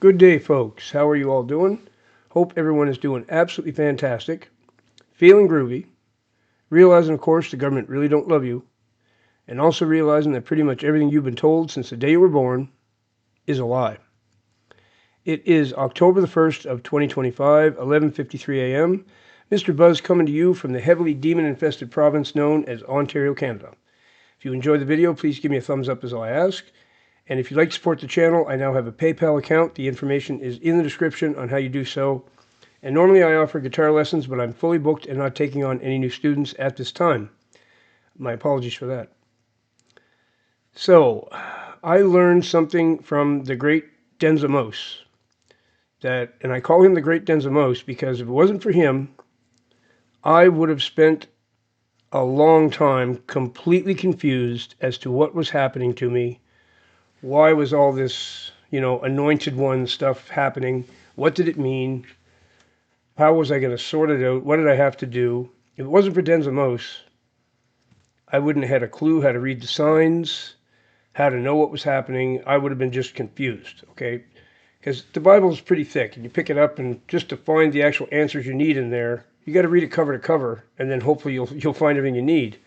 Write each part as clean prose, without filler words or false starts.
Good day, folks. How are you all doing? Hope everyone is doing absolutely fantastic, feeling groovy, realizing, of course, the government really don't love you, and also realizing that pretty much everything you've been told since the day you were born is a lie. It is October the 1st of 2025, 11:53 a.m. Mr. Buzz coming to you from the heavily demon-infested province known as Ontario, Canada. If you enjoyed the video, please give me a thumbs up as I ask. And if you'd like to support the channel, I now have a PayPal account. The information is in the description on how you do so. And normally I offer guitar lessons, but I'm fully booked and not taking on any new students at this time. My apologies for that. So, I learned something from the great Denzamos. And I call him the great Denzamos because if it wasn't for him, I would have spent a long time completely confused as to what was happening to me. Why was all this, anointed one stuff happening? What did it mean? How was I going to sort it out? What did I have to do? If it wasn't for Denzamos, I wouldn't have had a clue how to read the signs, how to know what was happening. I would have been just confused, okay? Because the Bible is pretty thick, and you pick it up, and just to find the actual answers you need in there, you got to read it cover to cover, and then hopefully you'll find everything you need.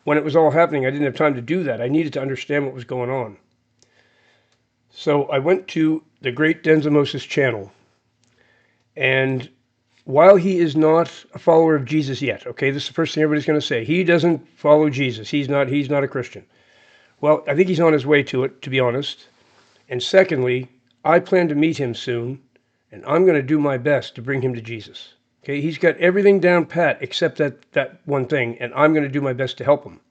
When it was all happening, I didn't have time to do that. I needed to understand what was going on. So I went to the great Denzamos' channel. And while he is not a follower of Jesus yet, okay, this is the first thing everybody's going to say. He doesn't follow Jesus. He's not a Christian. Well, I think he's on his way to it, to be honest. And secondly, I plan to meet him soon, and I'm going to do my best to bring him to Jesus. Okay, he's got everything down pat except that one thing, and I'm going to do my best to help him.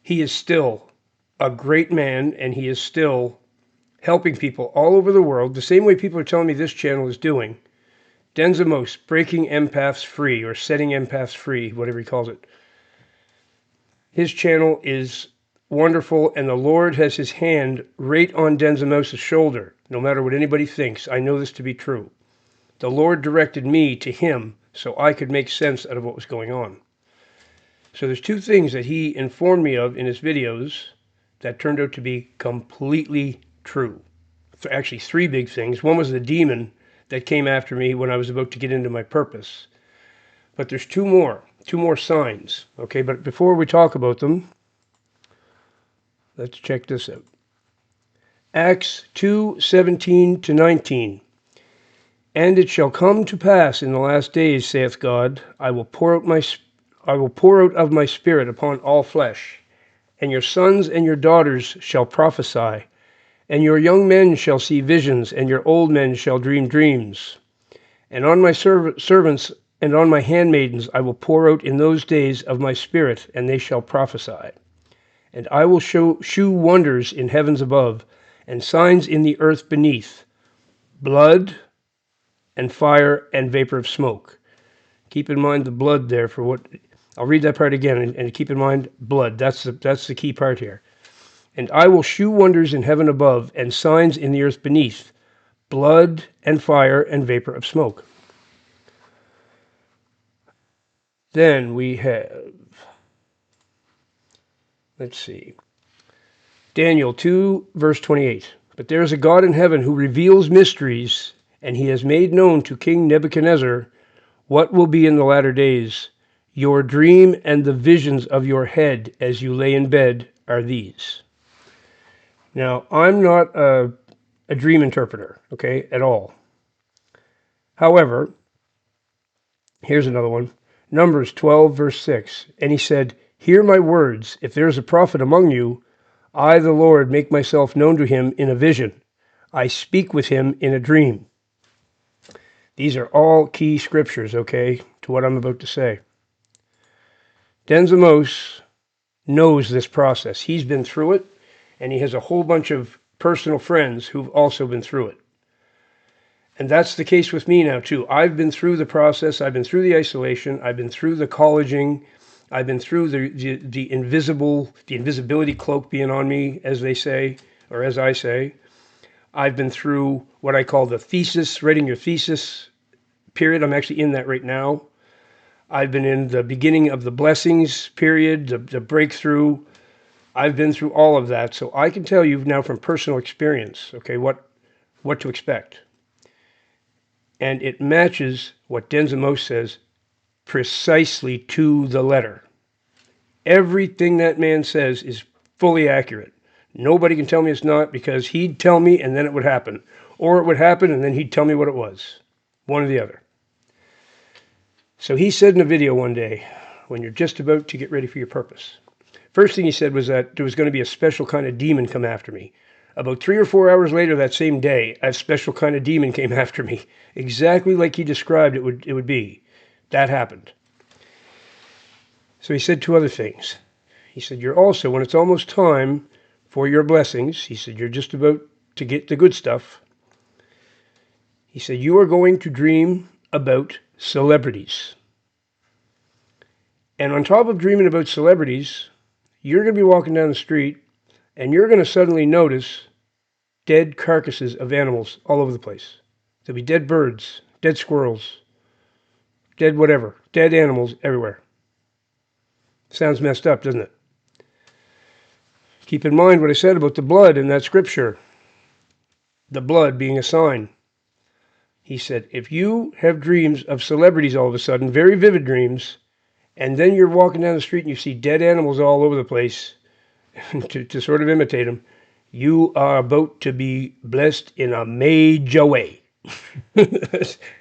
He is still a great man, and he is still helping people all over the world, the same way people are telling me this channel is doing. Denzamos, breaking empaths free, or setting empaths free, whatever he calls it. His channel is wonderful, and the Lord has his hand right on Denzamos' shoulder, no matter what anybody thinks. I know this to be true. The Lord directed me to him so I could make sense out of what was going on. So there's two things that he informed me of in his videos that turned out to be completely true. Actually, three big things. One was the demon that came after me when I was about to get into my purpose. But there's two more signs. Okay, but before we talk about them, let's check this out. Acts 2:17-19. And it shall come to pass in the last days, saith God, I will pour out of my spirit upon all flesh, and your sons and your daughters shall prophesy, and your young men shall see visions, and your old men shall dream dreams. And on my servants and on my handmaidens I will pour out in those days of my spirit, and they shall prophesy. And I will shew wonders in heavens above, and signs in the earth beneath, blood and fire and vapor of smoke. Keep in mind the blood there for what... I'll read that part again, and keep in mind blood. That's the key part here. And I will shew wonders in heaven above, and signs in the earth beneath, blood and fire and vapor of smoke. Then we have, let's see, Daniel 2, verse 28. But there is a God in heaven who reveals mysteries, and he has made known to King Nebuchadnezzar what will be in the latter days. Your dream and the visions of your head as you lay in bed are these. Now, I'm not a dream interpreter, okay, at all. However, here's another one. Numbers 12, verse 6. And he said, Hear my words. If there is a prophet among you, I, the Lord, make myself known to him in a vision. I speak with him in a dream. These are all key scriptures, okay, to what I'm about to say. Denzamos knows this process. He's been through it, and he has a whole bunch of personal friends who've also been through it. And that's the case with me now, too. I've been through the process. I've been through the isolation. I've been through the colleging. I've been through the invisibility cloak being on me, as they say, or as I say. I've been through what I call the thesis, writing your thesis period. I'm actually in that right now. I've been in the beginning of the blessings period, the breakthrough. I've been through all of that. So I can tell you now from personal experience, okay, what what to expect. And it matches what Denzamos says precisely to the letter. Everything that man says is fully accurate. Nobody can tell me it's not, because he'd tell me and then it would happen. Or it would happen and then he'd tell me what it was. One or the other. So he said in a video one day, when you're just about to get ready for your purpose, first thing he said was that there was going to be a special kind of demon come after me. About 3 or 4 hours later that same day, a special kind of demon came after me. Exactly like he described it would be. That happened. So he said two other things. He said, you're also, when it's almost time for your blessings, he said, you're just about to get the good stuff. He said, you are going to dream about celebrities. And on top of dreaming about celebrities, you're going to be walking down the street and you're going to suddenly notice dead carcasses of animals all over the place. There'll be dead birds, dead squirrels, dead whatever, dead animals everywhere. Sounds messed up, doesn't it? Keep in mind what I said about the blood in that scripture. The blood being a sign. He said, if you have dreams of celebrities all of a sudden, very vivid dreams, and then you're walking down the street and you see dead animals all over the place to sort of imitate them, you are about to be blessed in a major way.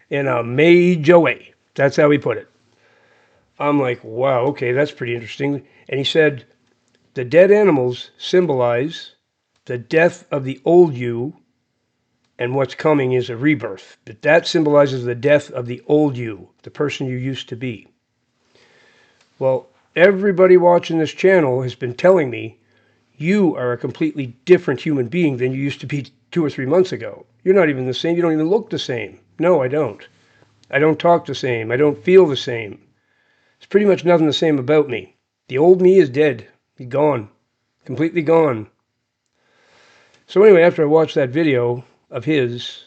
In a major way. That's how he put it. I'm like, wow, okay, that's pretty interesting. And he said, the dead animals symbolize the death of the old you, and what's coming is a rebirth. But that symbolizes the death of the old you, the person you used to be. Well, everybody watching this channel has been telling me, you are a completely different human being than you used to be 2 or 3 months ago. You're not even the same. You don't even look the same. No, I don't. I don't talk the same. I don't feel the same. There's pretty much nothing the same about me. The old me is dead. He's gone. Completely gone. So anyway, after I watched that video of his,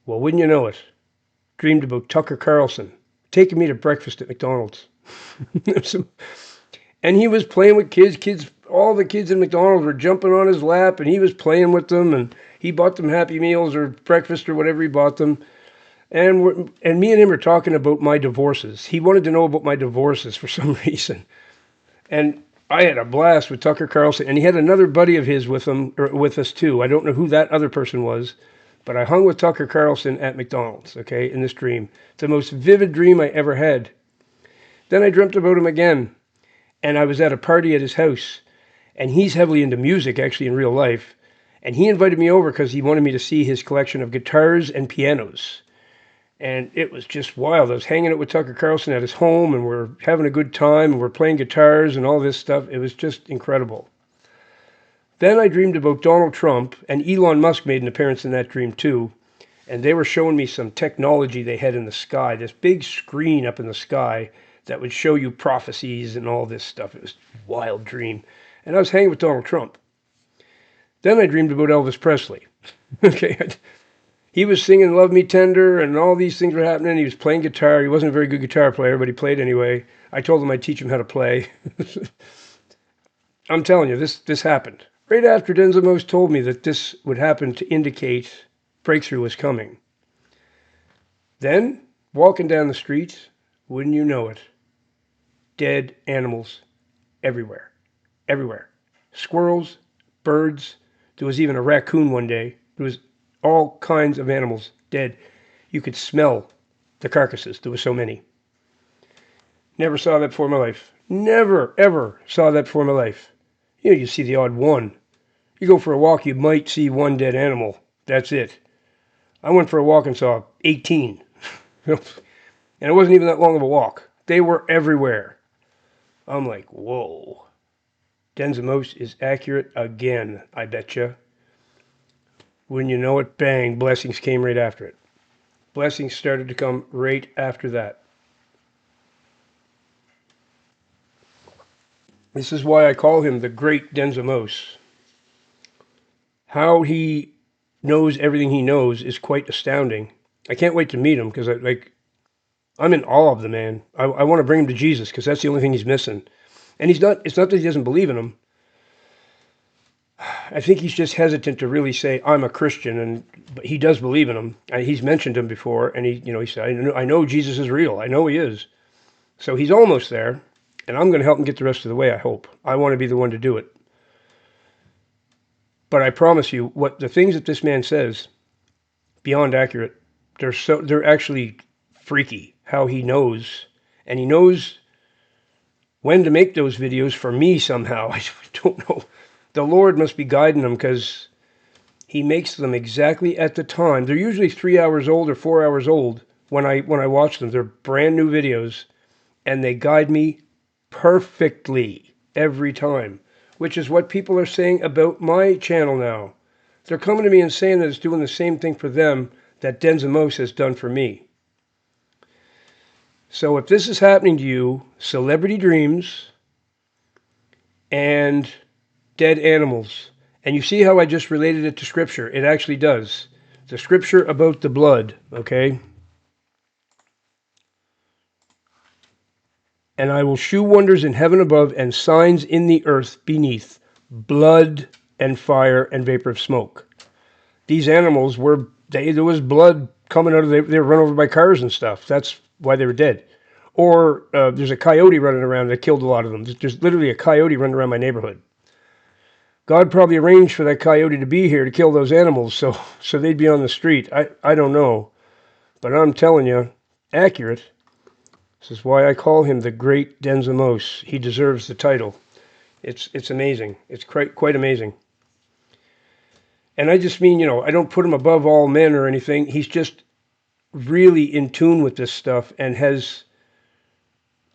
well, wouldn't you know it, dreamed about Tucker Carlson taking me to breakfast at McDonald's. And he was playing with kids, all the kids in McDonald's were jumping on his lap, and he was playing with them, and he bought them Happy Meals or breakfast or whatever he bought them. And me and him were talking about my divorces. He wanted to know about my divorces for some reason. And I had a blast with Tucker Carlson, and he had another buddy of his with him, or with us too. I don't know who that other person was, but I hung with Tucker Carlson at McDonald's, okay, in this dream. It's the most vivid dream I ever had. Then I dreamt about him again, and I was at a party at his house, and he's heavily into music, actually, in real life, and he invited me over because he wanted me to see his collection of guitars and pianos. And it was just wild. I was hanging out with Tucker Carlson at his home, and we're having a good time, and we're playing guitars and all this stuff. It was just incredible. Then I dreamed about Donald Trump, and Elon Musk made an appearance in that dream too. And they were showing me some technology they had in the sky, this big screen up in the sky that would show you prophecies and all this stuff. It was a wild dream. And I was hanging with Donald Trump. Then I dreamed about Elvis Presley. Okay. He was singing Love Me Tender, and all these things were happening. He was playing guitar. He wasn't a very good guitar player, but he played anyway. I told him I'd teach him how to play. I'm telling you, this happened. Right after Denzamos told me that this would happen to indicate breakthrough was coming. Then, walking down the street, wouldn't you know it, dead animals everywhere. Everywhere. Squirrels, birds. There was even a raccoon one day. There was all kinds of animals dead. You could smell the carcasses. There were so many. Never saw that before in my life. Never, ever saw that before in my life. You know, you see the odd one. You go for a walk, you might see one dead animal. That's it. I went for a walk and saw 18. And it wasn't even that long of a walk. They were everywhere. I'm like, whoa. Denzamos is accurate again, I betcha. When you know it, bang, blessings came right after it. Blessings started to come right after that. This is why I call him the great Denzamos. How he knows everything he knows is quite astounding. I can't wait to meet him because I'm in awe of the man. I want to bring him to Jesus because that's the only thing he's missing. And it's not that he doesn't believe in him. I think he's just hesitant to really say I'm a Christian, and but he does believe in him. And he's mentioned him before, and he said, I know Jesus is real. I know he is. So he's almost there, and I'm going to help him get the rest of the way. I hope. I want to be the one to do it. But I promise you, what the things that this man says, beyond accurate. They're actually freaky. How he knows, and he knows when to make those videos for me somehow. I don't know. The Lord must be guiding them because he makes them exactly at the time. They're usually 3 hours old or 4 hours old when I watch them. They're brand new videos, and they guide me perfectly every time, which is what people are saying about my channel now. They're coming to me and saying that it's doing the same thing for them that Denzamos has done for me. So if this is happening to you, celebrity dreams and dead animals, and you see how I just related it to Scripture, it actually does. The Scripture about the blood, okay? And I will shew wonders in heaven above and signs in the earth beneath, blood and fire and vapor of smoke. These animals were, there was blood coming out of, they were run over by cars and stuff. That's why they were dead. Or there's a coyote running around that killed a lot of them. There's literally a coyote running around my neighborhood. God probably arranged for that coyote to be here to kill those animals, so they'd be on the street. I don't know. But I'm telling you, accurate. This is why I call him the Great Denzamos. He deserves the title. It's amazing. It's quite amazing. And I just mean, I don't put him above all men or anything. He's just really in tune with this stuff and has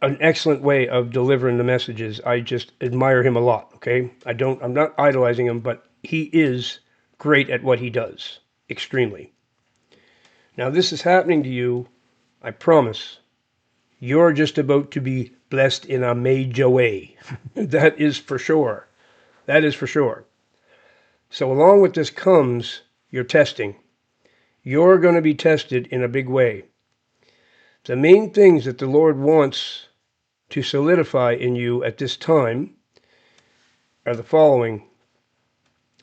an excellent way of delivering the messages. I just admire him a lot, okay? I'm not idolizing him, but he is great at what he does. Extremely. Now, this is happening to you, I promise. You're just about to be blessed in a major way. That is for sure. That is for sure. So along with this comes your testing. You're going to be tested in a big way. The main things that the Lord wants to solidify in you at this time are the following.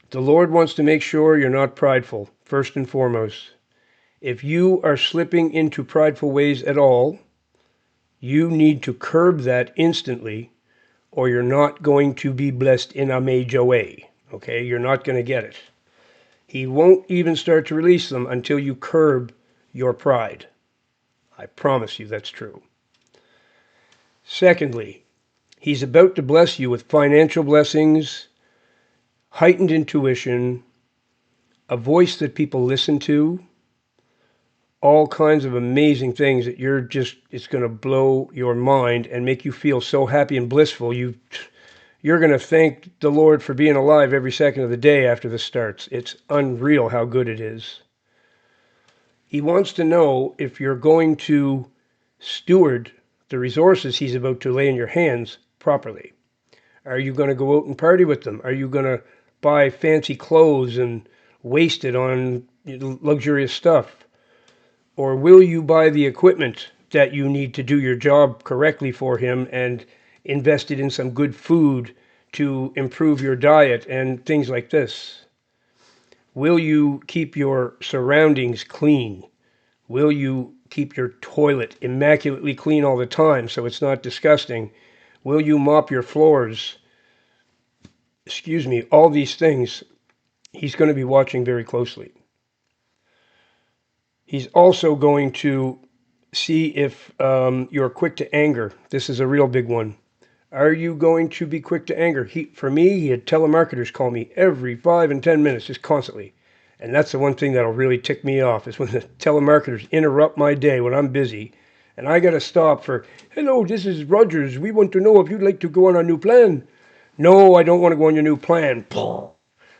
The Lord wants to make sure you're not prideful, first and foremost. If you are slipping into prideful ways at all, you need to curb that instantly, or you're not going to be blessed in a major way. Okay, you're not going to get it. He won't even start to release them until you curb your pride. I promise you that's true. Secondly, he's about to bless you with financial blessings, heightened intuition, a voice that people listen to, all kinds of amazing things that it's going to blow your mind and make you feel so happy and blissful. You're going to thank the Lord for being alive every second of the day after this starts. It's unreal how good it is. He wants to know if you're going to steward the resources he's about to lay in your hands properly. Are you going to go out and party with them? Are you going to buy fancy clothes and waste it on luxurious stuff? Or will you buy the equipment that you need to do your job correctly for him and invest it in some good food to improve your diet and things like this? Will you keep your surroundings clean? Will you keep your toilet immaculately clean all the time so it's not disgusting? Will you mop your floors? Excuse me, all these things he's going to be watching very closely. He's also going to see if you're quick to anger. This is a real big one. Are you going to be quick to anger? For me, he had telemarketers call me every 5 and 10 minutes, just constantly. And that's the one thing that'll really tick me off, is when the telemarketers interrupt my day when I'm busy. And I got to stop for, hello, this is Rogers. We want to know if you'd like to go on our new plan. No, I don't want to go on your new plan.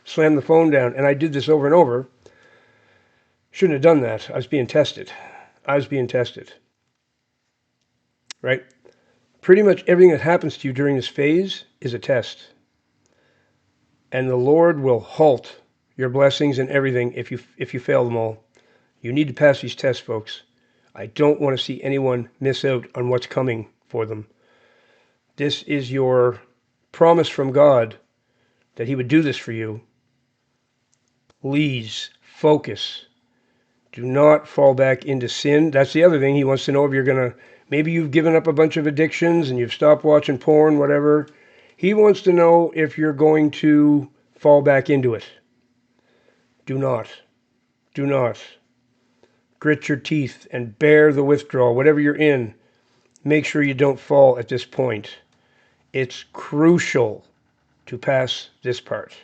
Slam the phone down. And I did this over and over. Shouldn't have done that. I was being tested. Right? Pretty much everything that happens to you during this phase is a test. And the Lord will halt your blessings and everything if you fail them all. You need to pass these tests, folks. I don't want to see anyone miss out on what's coming for them. This is your promise from God that he would do this for you. Please focus. Do not fall back into sin. That's the other thing. He wants to know if you're going to, maybe you've given up a bunch of addictions and you've stopped watching porn, whatever. He wants to know if you're going to fall back into it. Do not. Do not. Grit your teeth and bear the withdrawal. Whatever you're in, make sure you don't fall at this point. It's crucial to pass this part.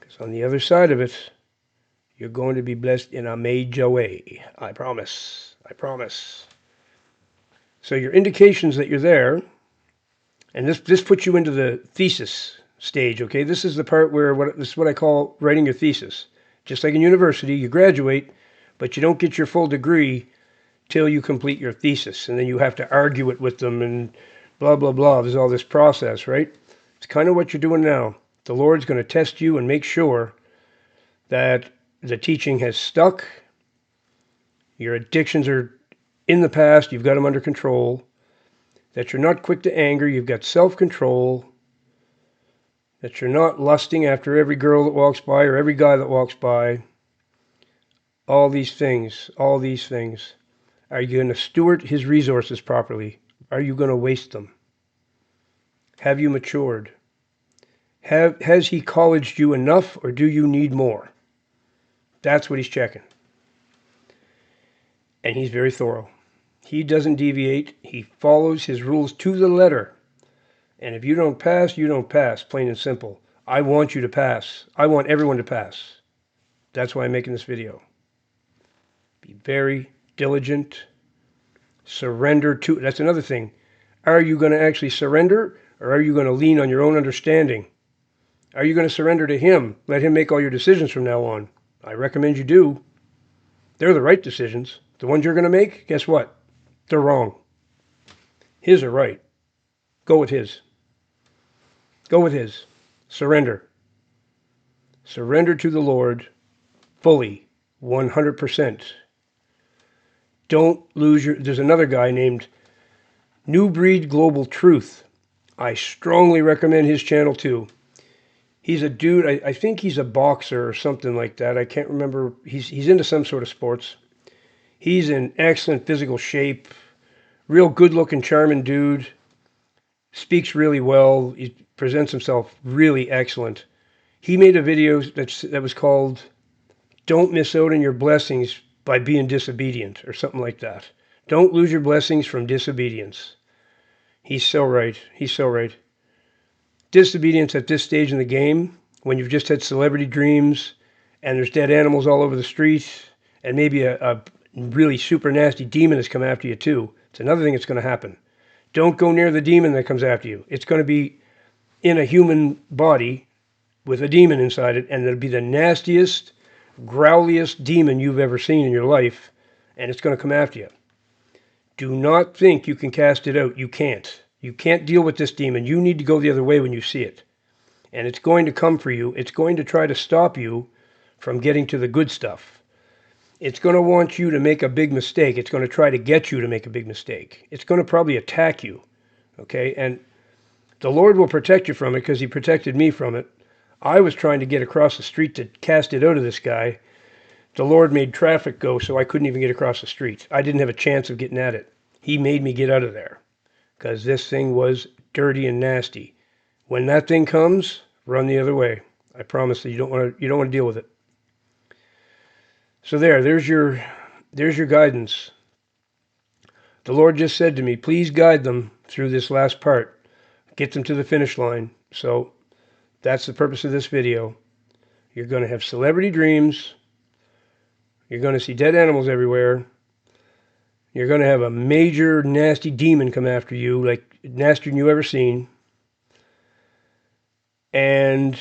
Because on the other side of it, you're going to be blessed in a major way. I promise. I promise. So your indications that you're there, and this puts you into the thesis stage, okay? This is the part where, this is what I call writing your thesis. Just like in university, you graduate, but you don't get your full degree till you complete your thesis. And then you have to argue it with them and blah, blah, blah. There's all this process, right? It's kind of what you're doing now. The Lord's going to test you and make sure that the teaching has stuck. Your addictions are in the past. You've got them under control. That you're not quick to anger. You've got self-control. That you're not lusting after every girl that walks by or every guy that walks by. All these things. Are you going to steward his resources properly? Are you going to waste them? Have you matured? Has he colleged you enough, or do you need more? That's what he's checking. And he's very thorough. He doesn't deviate. He follows his rules to the letter. And if you don't pass, you don't pass, plain and simple. I want you to pass. I want everyone to pass. That's why I'm making this video. Be very diligent. Surrender to, that's another thing. Are you going to actually surrender, or are you going to lean on your own understanding? Are you going to surrender to him? Let him make all your decisions from now on. I recommend you do. They're the right decisions. The ones you're going to make, guess what? They're wrong. His are right. Go with his. Go with his. Surrender. Surrender to the Lord fully, 100%. Don't lose your... There's another guy named New Breed Global Truth. I strongly recommend his channel too. He's a dude, I think he's a boxer or something like that. I can't remember. He's into some sort of sports. He's in excellent physical shape. Real good-looking, charming dude. Speaks really well. He presents himself really excellent. He made a video that was called Don't Miss Out on Your Blessings by Being Disobedient, or something like that. Don't lose your blessings from disobedience. He's so right. He's so right. Disobedience at this stage in the game, when you've just had celebrity dreams, and there's dead animals all over the street, and maybe a really super nasty demon has come after you too. It's another thing that's going to happen. Don't go near the demon that comes after you. It's going to be in a human body with a demon inside it, and it'll be the nastiest, growliest demon you've ever seen in your life, and it's going to come after you. Do not think you can cast it out. You can't. You can't deal with this demon. You need to go the other way when you see it. And it's going to come for you. It's going to try to stop you from getting to the good stuff. It's going to want you to make a big mistake. It's going to try to get you to make a big mistake. It's going to probably attack you. Okay? And the Lord will protect you from it because he protected me from it. I was trying to get across the street to cast it out of this guy. The Lord made traffic go so I couldn't even get across the street. I didn't have a chance of getting at it. He made me get out of there because this thing was dirty and nasty. When that thing comes, run the other way. I promise that you don't want to deal with it. So there's your guidance. The Lord just said to me, please guide them through this last part. Get them to the finish line. So that's the purpose of this video. You're going to have celebrity dreams. You're going to see dead animals everywhere. You're going to have a major nasty demon come after you, like nastier than you've ever seen. And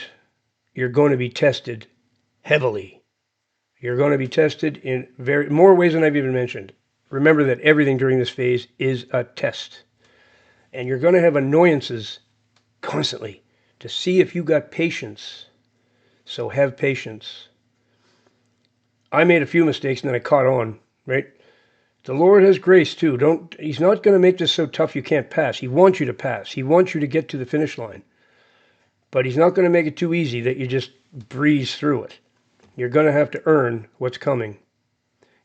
you're going to be tested heavily. You're going to be tested in more ways than I've even mentioned. Remember that everything during this phase is a test. And you're going to have annoyances constantly to see if you got patience. So have patience. I made a few mistakes and then I caught on, right? The Lord has grace too. He's not going to make this so tough you can't pass. He wants you to pass. He wants you to get to the finish line. But he's not going to make it too easy that you just breeze through it. You're going to have to earn what's coming.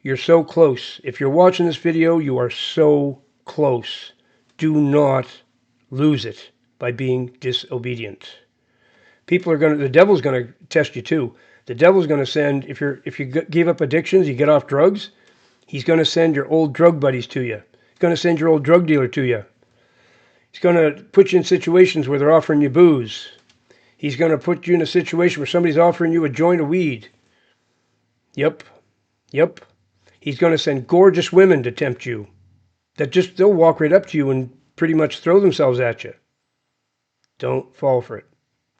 You're so close. If you're watching this video, you are so close. Do not lose it by being disobedient. The devil's going to test you too. The devil's going to send, if you give up addictions, you get off drugs, he's going to send your old drug buddies to you. He's going to send your old drug dealer to you. He's going to put you in situations where they're offering you booze. He's going to put you in a situation where somebody's offering you a joint of weed. Yep. He's going to send gorgeous women to tempt you. They'll walk right up to you and pretty much throw themselves at you. Don't fall for it.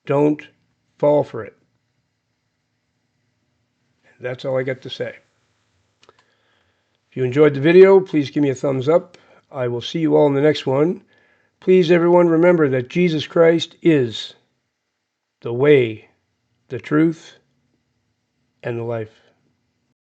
Don't fall for it. That's all I got to say. If you enjoyed the video, please give me a thumbs up. I will see you all in the next one. Please, everyone, remember that Jesus Christ is the way, the truth, and the life.